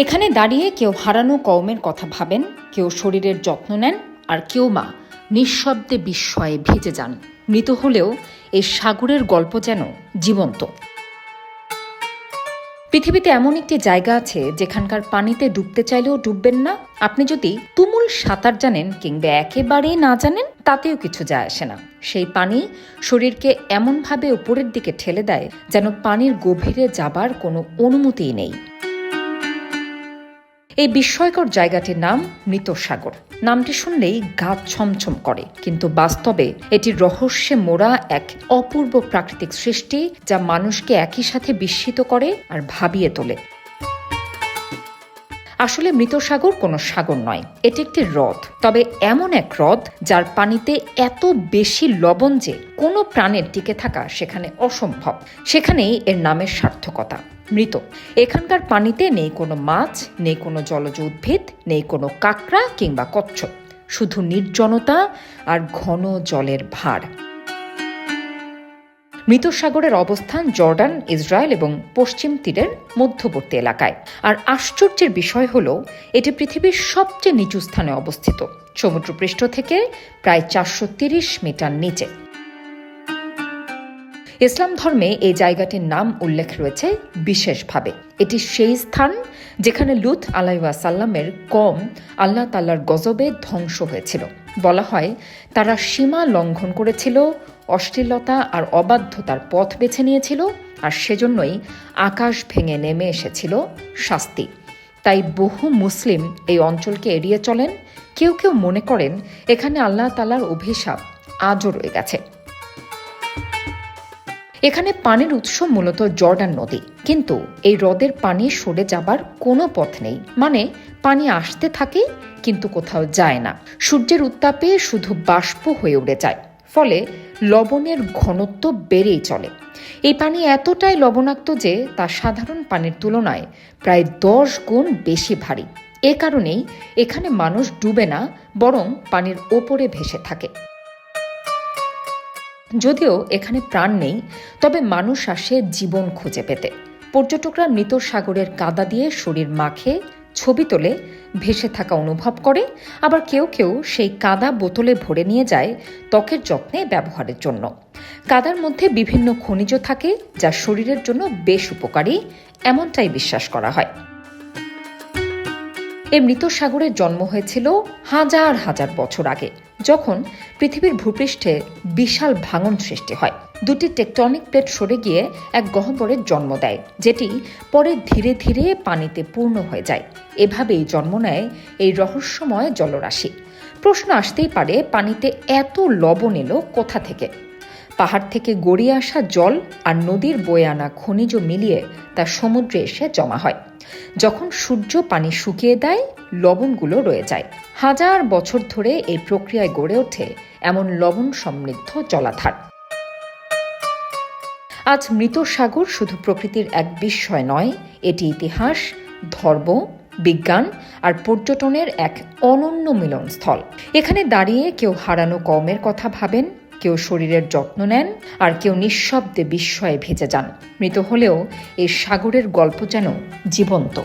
এখানে দাঁড়িয়ে কেউ হারানো কওমের কথা ভাবেন, কেউ শরীরের যত্ন নেন, আর কেউ নিঃশব্দে বিস্ময়ে ভিজে যান। মৃত হলেও এই সাগরের গল্প যেন জীবন্ত। পৃথিবীতে এমন একটি জায়গা আছে যেখানকার পানিতে ডুবতে চাইলেও ডুববেন না। আপনি যদি তুমুল সাঁতার জানেন কিংবা একেবারেই না জানেন, তাতেও কিছু যায় আসে না। সেই পানি শরীরকে এমনভাবে উপরের দিকে ঠেলে দেয় যেন পানির গভীরে যাবার কোনো অনুমতিই নেই। এই বিস্ময়কর জায়গাটির নাম মৃত সাগর। নামটি শুনলেই গা ছমছম করে, কিন্তু বাস্তবে এটি রহস্যে মোড়া এক অপূর্ব প্রাকৃতিক সৃষ্টি, যা মানুষকে একই সাথে বিস্মিত করে আর ভাবিয়ে তোলে। আসলে মৃত সাগর কোনো সাগর নয়, এটি একটি হ্রদ। তবে এমন এক হ্রদ যার পানিতে এত বেশি লবণ যে কোনো প্রাণের টিকে থাকা সেখানে অসম্ভব। সেখানেই এর নামের সার্থকতা। মৃত। এখানকার পানিতে নেই কোনো মাছ, নেই কোনো জলজ উদ্ভিদ, নেই কোনো কাঁকড়া কিংবা কচ্ছপ, শুধু নির্জনতা আর ঘন জলের ভার। মৃত সাগরের অবস্থান জর্ডান, ইসরায়েল এবং পশ্চিম তীরের মধ্যবর্তী এলাকায়। আর আশ্চর্যের বিষয় হল, এটি পৃথিবীর সবচেয়ে নিচু স্থানে অবস্থিত, সমুদ্রপৃষ্ঠ থেকে প্রায় 430 মিটার নিচে। ইসলাম ধর্মে এই জায়গাটির নাম উল্লেখ রয়েছে বিশেষভাবে। এটি সেই স্থান যেখানে লূত আলাইহিসসালামের কওম আল্লাহ তাআলার গজবে ধ্বংস হয়েছিল। বলা হয়, তারা সীমা লঙ্ঘন করেছিল, অশ্লীলতা আর অবাধ্যতার পথ বেছে নিয়েছিল, আর সেজন্যই আকাশ ভেঙে নেমে এসেছিল শাস্তি। তাই বহু মুসলিম এই অঞ্চলকে এড়িয়ে চলেন। কেউ কেউ মনে করেন এখানে আল্লাহ তাআলার অভিশাপ আজও রয়ে গেছে। এখানে পানির উৎস মূলত জর্ডান নদী, কিন্তু এই হ্রদের পানি সরে যাবার কোনো পথ নেই। মানে পানি আসতে থাকে কিন্তু কোথাও যায় না। সূর্যের উত্তাপে শুধু বাষ্প হয়ে উড়ে যায়, ফলে লবণের ঘনত্ব বেড়েই চলে। এই পানি এতটাই লবণাক্ত যে তা সাধারণ পানির তুলনায় প্রায় 10 গুণ বেশি ভারী। এ কারণেই এখানে মানুষ ডুবে না, বরং পানির ওপরে ভেসে থাকে। যদিও এখানে প্রাণ নেই, তবে মানুষ আসে জীবন খুঁজে পেতে। পর্যটকরা মৃত সাগরের কাদা দিয়ে শরীর মাখে, ছবি তোলে, ভেসে থাকা অনুভব করে। আবার কেউ কেউ সেই কাদা বোতলে ভরে নিয়ে যায় ত্বকের যত্নে ব্যবহারের জন্য। কাদার মধ্যে বিভিন্ন খনিজ থাকে যা শরীরের জন্য বেশ উপকারী, এমনটাই বিশ্বাস করা হয়। এই মৃত সাগরের জন্ম হয়েছিল হাজার হাজার বছর আগে, যখন পৃথিবীর ভূপৃষ্ঠে বিশাল ভাঙন সৃষ্টি হয়। দুটি টেকটনিক প্লেট সরে গিয়ে এক গহ্বরের জন্ম দেয়, যেটি পরে ধীরে ধীরে পানিতে পূর্ণ হয়ে যায়। এভাবেই জন্ম নেয় এই রহস্যময় জলরাশি। প্রশ্ন আসতেই পারে, পানিতে এত লবণ এলো কোথা থেকে? পাহাড় থেকে গড়িয়ে আসা জল আর নদীর বয়ে আনা খনিজ মিলিয়ে তা সমুদ্রে এসে জমা হয়। যখন সূর্য পানি শুকিয়ে দেয়, লবণগুলো রয়ে যায়। হাজার বছর ধরে এই প্রক্রিয়ায় গড়ে ওঠে এমন লবণ সমৃদ্ধ জলাধার। আজ মৃত সাগর শুধু প্রকৃতির এক বিস্ময় নয়, এটি ইতিহাস, ধর্ম, বিজ্ঞান আর পর্যটনের এক অনন্য মিলনস্থল। এখানে দাঁড়িয়ে কেউ হারানো কওমের কথা ভাবেন, কেউ শরীরের যত্ন নেন, আর কেউ নিঃশব্দে বিস্ময়ে ভেজে যান। মৃত হলেও এই সাগরের গল্প যেন জীবন্ত।